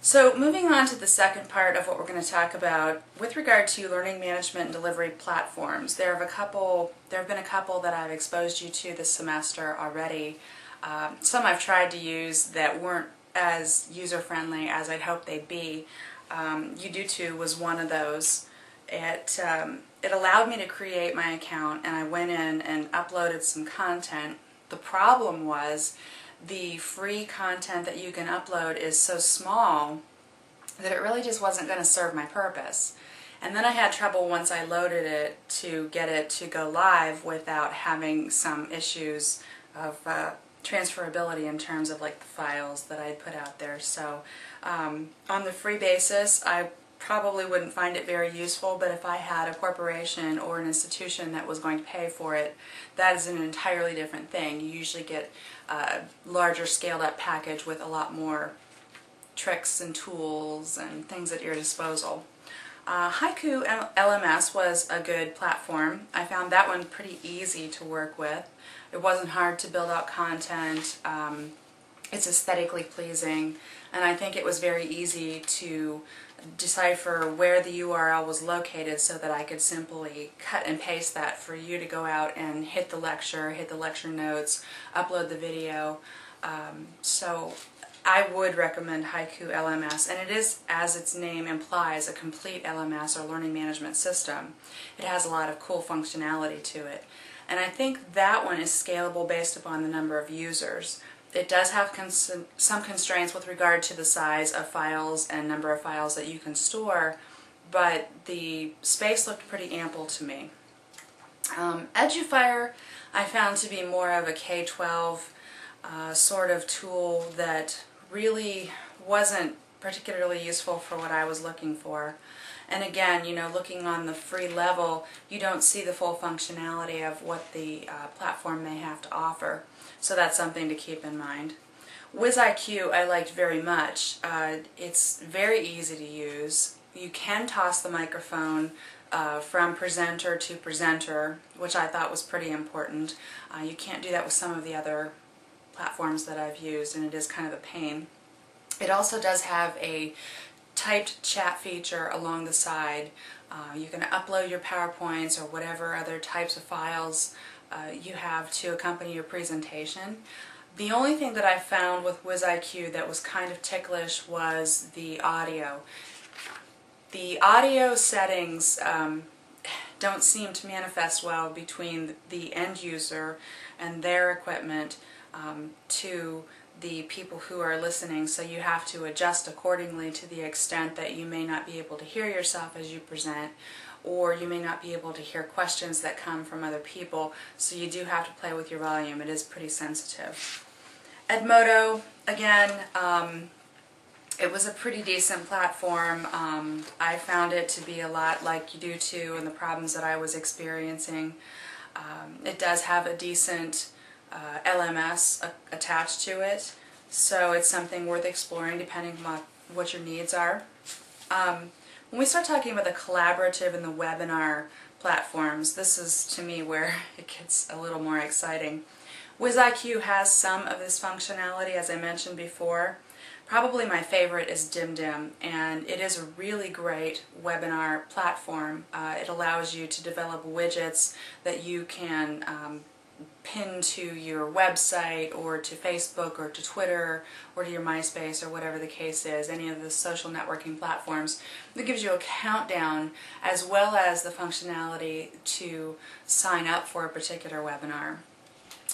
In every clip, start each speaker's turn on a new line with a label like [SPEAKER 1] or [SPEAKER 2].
[SPEAKER 1] So moving on to the second part of what we're going to talk about with regard to learning management and delivery platforms. There have been a couple that I've exposed you to this semester already. Some I've tried to use that weren't as user-friendly as I'd hoped they'd be. U2 was one of those. It allowed me to create my account, and I went in and uploaded some content. The problem was the free content that you can upload is so small that it really just wasn't going to serve my purpose. And then I had trouble once I loaded it to get it to go live without having some issues of transferability in terms of like the files that I'd put out there. So on the free basis, I probably wouldn't find it very useful, but if I had a corporation or an institution that was going to pay for it, that is an entirely different thing. You usually get a larger scaled up package with a lot more tricks and tools and things at your disposal. Haiku LMS was a good platform. I found that one pretty easy to work with. It wasn't hard to build out content. It's aesthetically pleasing, and I think it was very easy to decipher where the URL was located so that I could simply cut and paste that for you to go out and hit the lecture notes, upload the video. So I would recommend Haiku LMS, and it is, as its name implies, a complete LMS or learning management system. It has a lot of cool functionality to it, and I think that one is scalable based upon the number of users. It does have some constraints with regard to the size of files and number of files that you can store, but the space looked pretty ample to me. Edufire I found to be more of a K-12 sort of tool that really wasn't particularly useful for what I was looking for. And again, you know, looking on the free level, you don't see the full functionality of what the platform may have to offer. So that's something to keep in mind. WizIQ I liked very much. It's very easy to use. You can toss the microphone from presenter to presenter, which I thought was pretty important. You can't do that with some of the other platforms that I've used, and it is kind of a pain. It also does have a typed chat feature along the side. You can upload your PowerPoints or whatever other types of files you have to accompany your presentation. The only thing that I found with WizIQ that was kind of ticklish was the audio. The audio settings don't seem to manifest well between the end user and their equipment to the people who are listening, so you have to adjust accordingly to the extent that you may not be able to hear yourself as you present, or you may not be able to hear questions that come from other people, so you do have to play with your volume. It is pretty sensitive. Edmodo, again, it was a pretty decent platform. I found it to be a lot like U2 and the problems that I was experiencing. It does have a decent LMS attached to it, so it's something worth exploring depending on what your needs are. When we start talking about the collaborative and the webinar platforms, this is to me where it gets a little more exciting. WizIQ has some of this functionality, as I mentioned before. Probably my favorite is DimDim, and it is a really great webinar platform. It allows you to develop widgets that you can pin to your website or to Facebook or to Twitter or to your MySpace or whatever the case is, any of the social networking platforms. It gives you a countdown as well as the functionality to sign up for a particular webinar.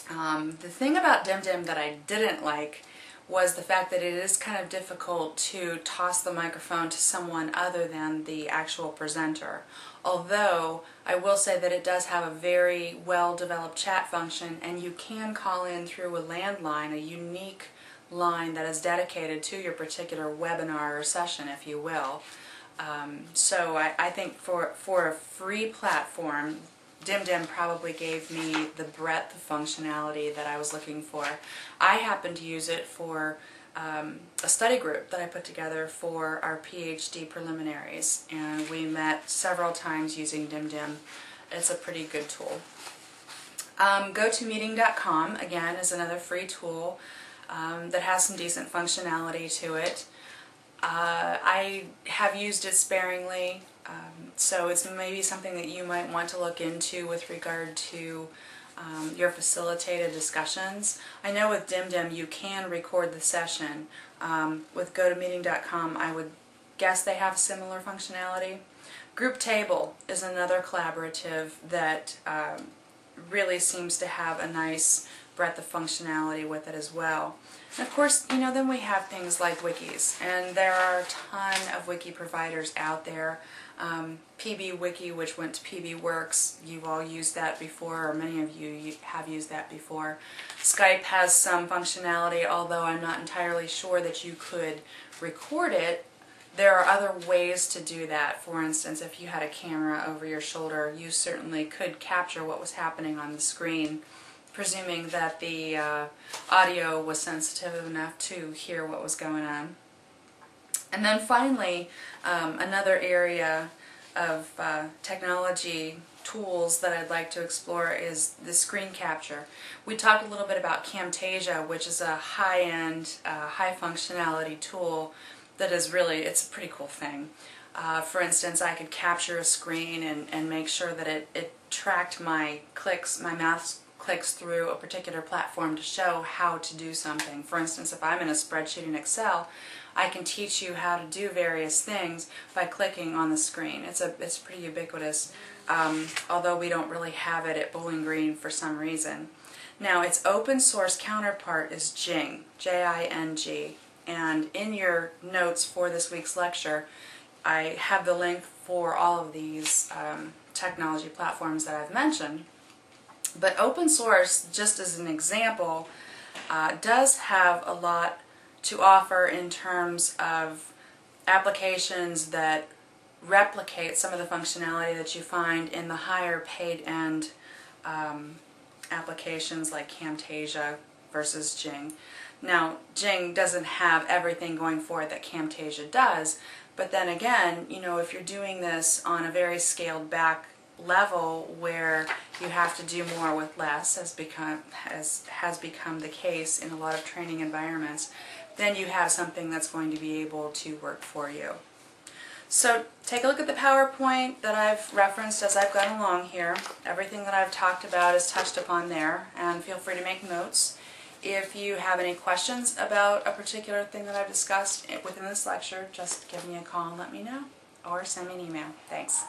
[SPEAKER 1] The thing about DimDim that I didn't like was the fact that it is kind of difficult to toss the microphone to someone other than the actual presenter. Although I will say that it does have a very well developed chat function, and you can call in through a landline, a unique line that is dedicated to your particular webinar or session, if you will. So I think for a free platform, DimDim probably gave me the breadth of functionality that I was looking for. I happened to use it for a study group that I put together for our PhD preliminaries, and we met several times using DimDim. It's a pretty good tool. GoToMeeting.com, again, is another free tool that has some decent functionality to it. I have used it sparingly, so it's maybe something that you might want to look into with regard to your facilitated discussions. I know with DimDim you can record the session. With GoToMeeting.com I would guess they have similar functionality. Group Table is another collaborative that really seems to have a nice breadth of functionality with it as well. And of course, you know, then we have things like wikis, and there are a ton of wiki providers out there. PB Wiki, which went to PB Works, you've all used that before, or many of you have used that before. Skype has some functionality, although I'm not entirely sure that you could record it. There are other ways to do that. For instance, if you had a camera over your shoulder, you certainly could capture what was happening on the screen, presuming that the audio was sensitive enough to hear what was going on. And then finally, another area of technology tools that I'd like to explore is the screen capture. We talked a little bit about Camtasia, which is a high-end, high-functionality tool that is really, it's a pretty cool thing. For instance, I could capture a screen and make sure that it tracked my clicks, my mouse clicks through a particular platform to show how to do something. For instance, if I'm in a spreadsheet in Excel, I can teach you how to do various things by clicking on the screen. It's pretty ubiquitous, although we don't really have it at Bowling Green for some reason. Now, its open source counterpart is Jing, J-I-N-G, and in your notes for this week's lecture, I have the link for all of these technology platforms that I've mentioned. But open source, just as an example, does have a lot to offer in terms of applications that replicate some of the functionality that you find in the higher paid end applications like Camtasia versus Jing. Now, Jing doesn't have everything going for it that Camtasia does, but then again, you know, if you're doing this on a very scaled back level where you have to do more with less, as has become the case in a lot of training environments, then you have something that's going to be able to work for you. So take a look at the PowerPoint that I've referenced as I've gone along here. Everything that I've talked about is touched upon there, and feel free to make notes. If you have any questions about a particular thing that I've discussed within this lecture, just give me a call and let me know, or send me an email. Thanks.